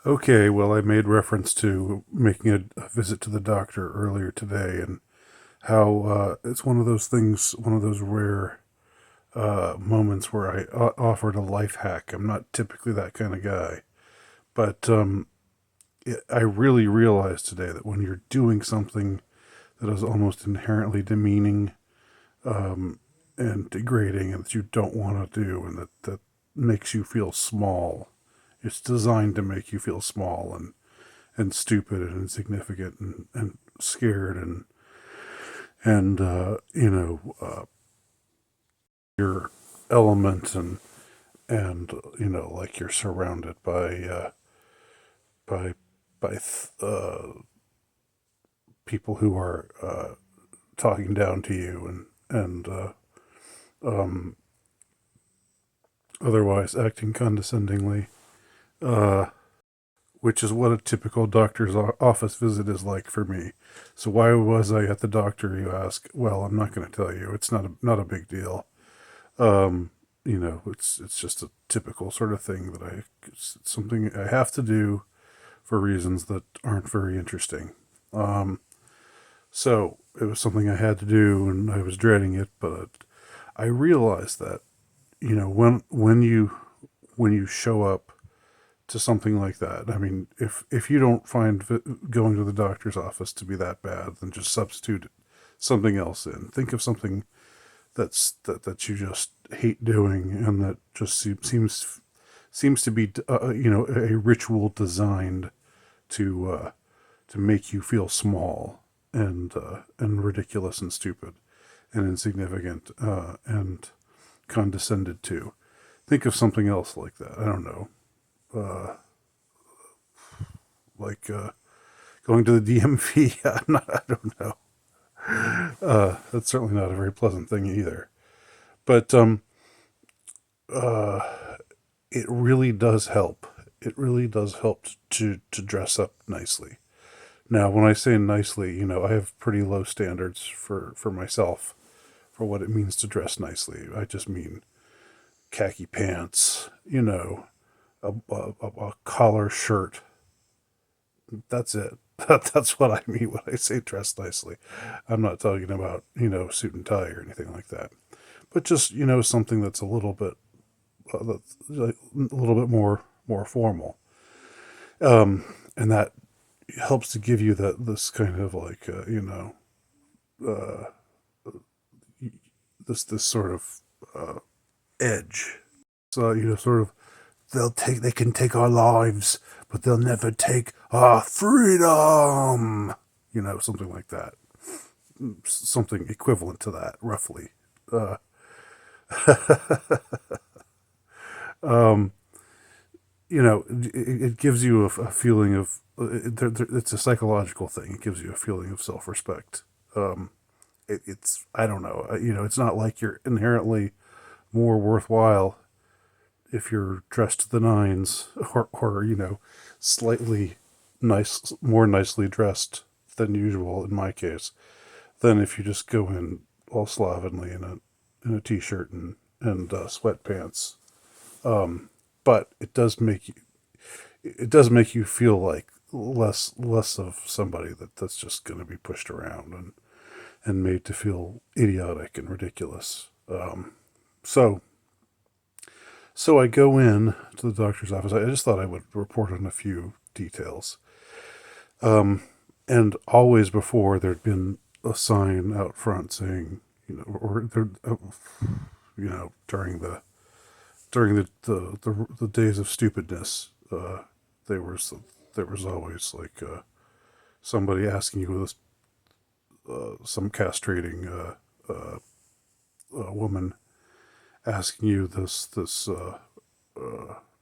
Okay, well, I made reference to making a visit to the doctor earlier today, and how it's one of those things, one of those rare moments where I offered a life hack. I'm not typically that kind of guy, but I really realized today that when you're doing something that is almost inherently demeaning and degrading, and that you don't want to do, and that makes you feel small, it's designed to make you feel small and stupid and insignificant and scared and your element and like you're surrounded by by people who are talking down to you and um, otherwise acting condescendingly, uh, which is what a typical doctor's office visit is like for me. So why was I at the doctor, you ask? Well, I'm not going to tell you. It's not a big deal. Um, it's just a typical sort of thing that it's something I have to do for reasons that aren't very interesting. Um, so it was something I had to do, and I was dreading it. But I realized that when you show up to something like that, I mean, if you don't find going to the doctor's office to be that bad, then just substitute something else in. Think of something that you just hate doing, and that just seems to be a ritual designed to make you feel small and ridiculous and stupid and insignificant and condescended to. Think of something else like that. I don't know, uh, like going to the DMV. I don't know. That's certainly not a very pleasant thing either. But uh, it really does help. It really does help to dress up nicely. Now, when I say nicely, I have pretty low standards for myself for what it means to dress nicely. I just mean khaki pants, a collar shirt. That's it. That's what I mean when I say dress nicely. I'm not talking about, suit and tie or anything like that. But just, something that's a little bit more formal. And that helps to give you this kind of like, uh, this sort of edge. So, sort of they can take our lives, but they'll never take our freedom. Something like that. Something equivalent to that, roughly. Uh, um, it gives you a feeling of it's a psychological thing. It gives you a feeling of self-respect. It's I don't know. It's not like you're inherently more worthwhile if you're dressed to the nines or slightly more nicely dressed than usual in my case, than if you just go in all slovenly in a t-shirt and sweatpants. But it does make you feel like less of somebody that's just going to be pushed around and made to feel idiotic and ridiculous. So so I go in to the doctor's office. I just thought I would report on a few details. Um, and always before there'd been a sign out front saying, or there, during the days of stupidness, there was there was always like somebody asking you this, some castrating woman asking you this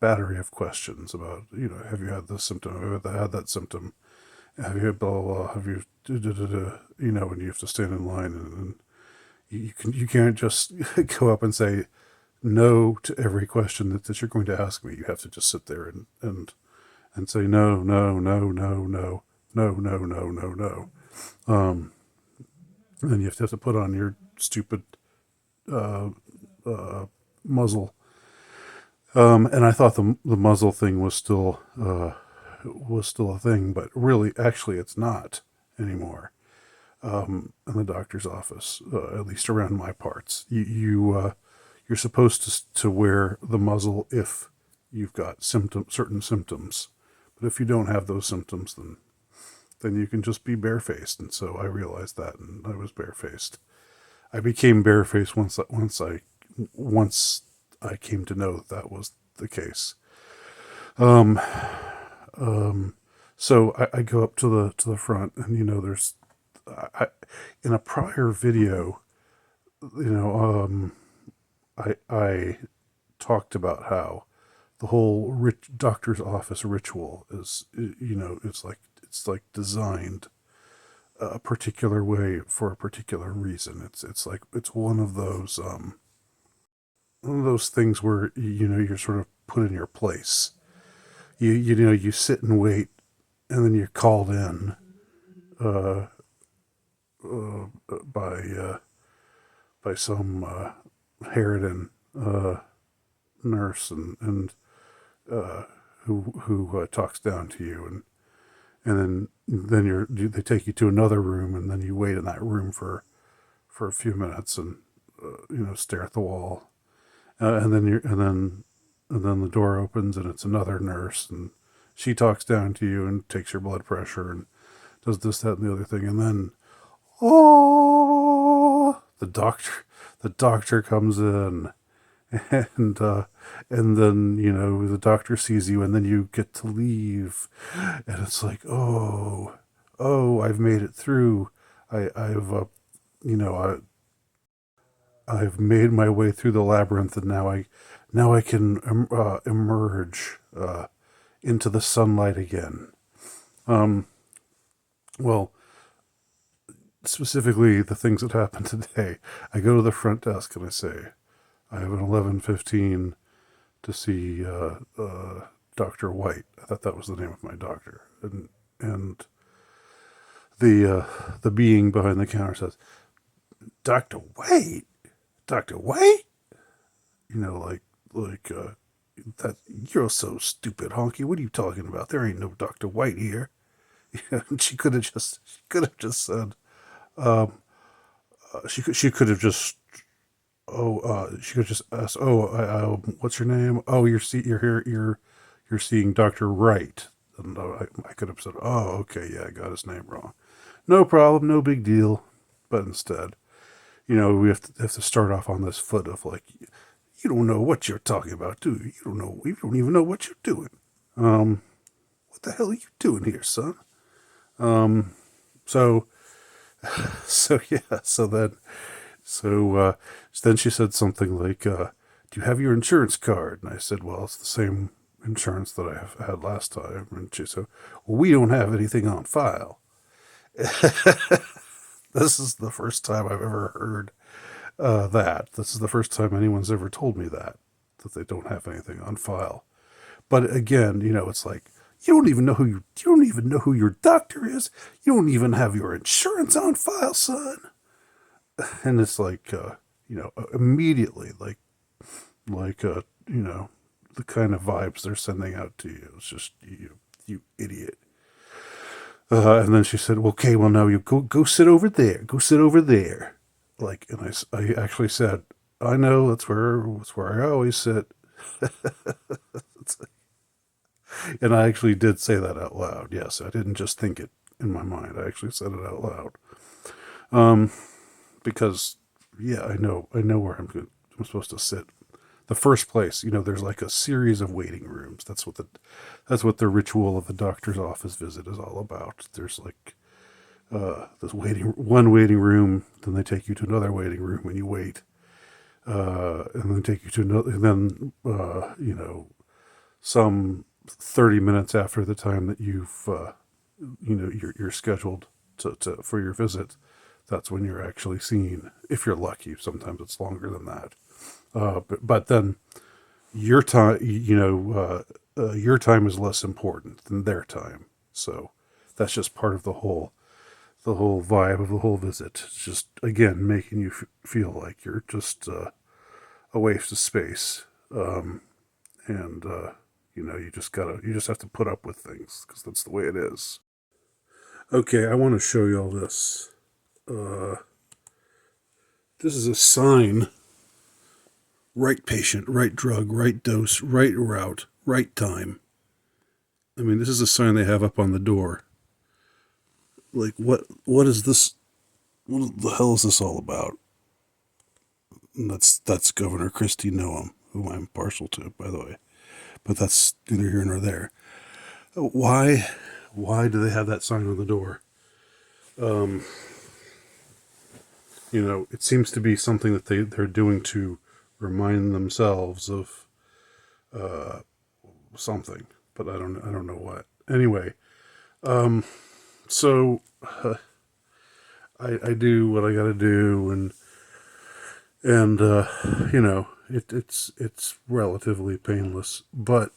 battery of questions about, have you had this symptom, have you had that symptom, have you had blah blah blah, have you da, da, da, da, and you have to stand in line, and you can't just go up and say no to every question that you're going to ask me. You have to just sit there and say no, no, no, no, no, no, no, no, no, no. Um, and then you have to put on your stupid uh, muzzle. And I thought the muzzle thing was still was still a thing, but really, actually, it's not anymore. In the doctor's office, at least around my parts, you're supposed to wear the muzzle if you've got certain symptoms, but if you don't have those symptoms, then you can just be barefaced. And so I realized that, and I was barefaced. I became barefaced once I came to know that was the case. Um, so I go up to the front, and there's I, in a prior video, you know, I talked about how the whole doctor's office ritual is, it's like designed a particular way for a particular reason. It's one of those things where you're sort of put in your place. You sit and wait, and then you're called in uh, by some Harridan nurse, and who talks down to you, and then they take you to another room, and then you wait in that room for a few minutes, and stare at the wall, and then the door opens, and it's another nurse, and she talks down to you and takes your blood pressure and does this, that, and the other thing, and then the doctor comes in, and then the doctor sees you, and then you get to leave, and it's like, I've made it through. You know I've made my way through the labyrinth, and now I can emerge into the sunlight again. um well, specifically the things that happened today. I go to the front desk and I say, I have an 11:15 to see Dr. White. I thought that was the name of my doctor. And the being behind the counter says, Dr. White? Dr. White? Like that, you're so stupid, honky. What are you talking about? There ain't no Dr. White here. And she could have just said, she could have just, she could just ask, what's your name? Oh, you're here, you're seeing Dr. Wright. And I could have said, oh, okay, yeah, I got his name wrong. No problem, no big deal. But instead, we have to start off on this foot of like, you don't know what you're talking about, do you? You don't even know what you're doing. What the hell are you doing here, son? So, yeah, then she said something like, do you have your insurance card? And I said, well, it's the same insurance that I have had last time. And she said, well, we don't have anything on file. This is the first time I've ever heard that. This is the first time anyone's ever told me that they don't have anything on file. But again, it's like, you don't even know who your doctor is. You don't even have your insurance on file, son. And it's like, immediately, the kind of vibes they're sending out to you. It's just, you idiot. And then she said, okay, well, now you go sit over there. Go sit over there. Like, and I actually said, I know, that's where I always sit. And I actually did say that out loud. Yes, I didn't just think it in my mind. I actually said it out loud. Because, yeah, I know where I'm supposed to sit. The first place, there's like a series of waiting rooms. That's what the ritual of the doctor's office visit is all about. There's like this one waiting room, then they take you to another waiting room and you wait, and then take you to another, and then some 30 minutes after the time that you're scheduled to for your visit, that's when you're actually seen. If you're lucky, sometimes it's longer than that. But then your time, your time is less important than their time. So that's just part of the whole vibe of the whole visit. It's just, again, making you feel like you're just a waste of space. And You just have to put up with things because that's the way it is. Okay, I want to show you all this. Uh, this is a sign: right patient, right drug, right dose, right route, right time. I mean, this is a sign they have up on the door. Like, what is this? What the hell is this all about? And that's Governor Christie Noam, whom I'm partial to, by the way. But that's neither here nor there. Why? Why do they have that sign on the door? Um, it seems to be something that they're doing to remind themselves of something, but I don't know what. Anyway, so I do what I got to do, and it's relatively painless, but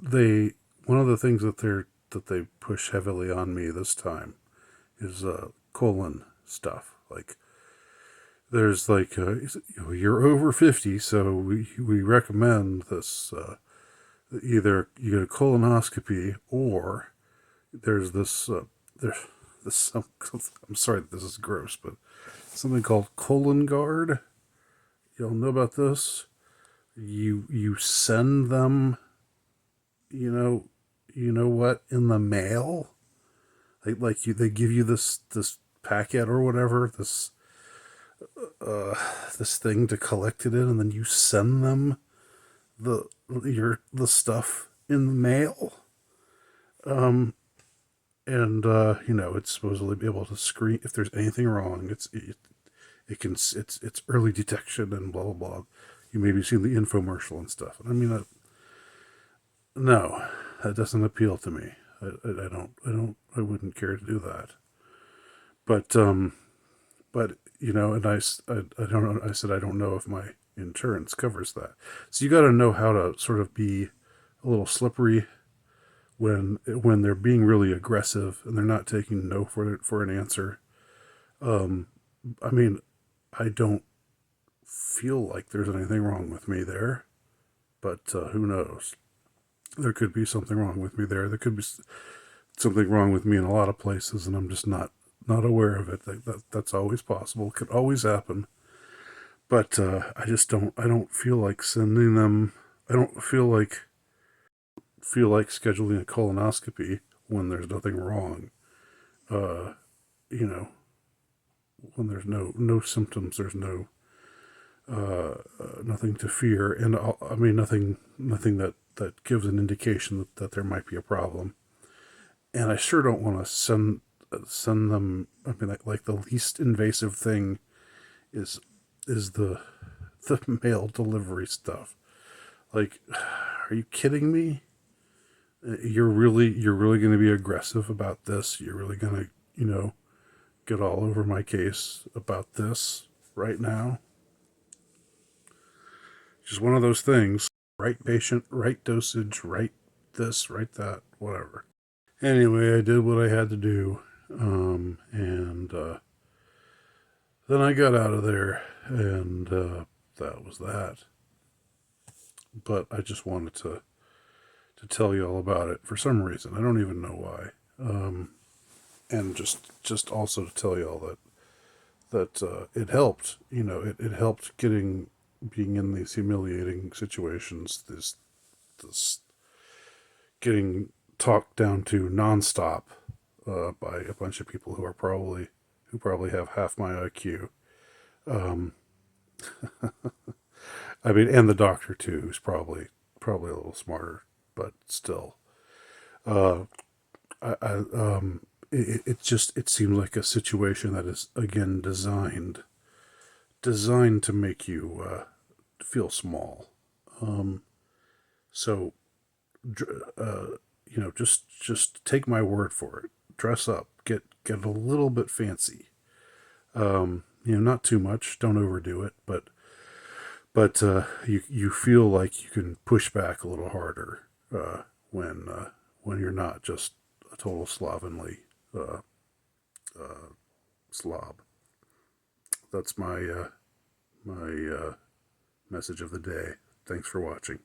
they one of the things that they push heavily on me this time is colon stuff. Like there's like you're over 50, so we recommend this. Either you get a colonoscopy or there's this there's this. I'm sorry that this is gross, but something called colon guard. Y'all know about this? You send them, you know, you know what, in the mail. They give you this packet or whatever, this thing to collect it in, and then you send them the the stuff in the mail. And it's supposedly be able to screen if there's anything wrong. It's early detection and blah blah blah. You maybe seen the infomercial and stuff. I mean, no, that doesn't appeal to me. I wouldn't care to do that. But and I don't know. I said I don't know if my insurance covers that. So you got to know how to sort of be a little slippery when they're being really aggressive and they're not taking no for an answer. I mean, I don't feel like there's anything wrong with me there, but who knows? There could be something wrong with me there. There could be something wrong with me in a lot of places, and I'm just not aware of it. That's always possible. It could always happen. But I just don't. I don't feel like sending them. I don't feel like scheduling a colonoscopy when there's nothing wrong. Uh, you know, when there's no symptoms, there's nothing to fear, and I mean nothing that gives an indication that there might be a problem. And I sure don't want to send them. I mean, like the least invasive thing is the mail delivery stuff. Like, are you kidding me? You're really going to be aggressive about this. You're really going to get all over my case about this right now. Just one of those things. Right patient, right dosage, right this, right that, whatever. Anyway, I did what I had to do, and then I got out of there, and that was that. But I just wanted to tell you all about it for some reason. I don't even know why. And just also to tell you all that it helped. It helped being in these humiliating situations. This getting talked down to nonstop by a bunch of people who probably have half my IQ. Um, I mean, and the doctor too, who's probably a little smarter, but still. Uh, it seems like a situation that is again designed to make you feel small. Um, so just take my word for it. Dress up, get a little bit fancy. Not too much. Don't overdo it, but you feel like you can push back a little harder when you're not just a total slovenly uh, slob. That's my message of the day. Thanks for watching.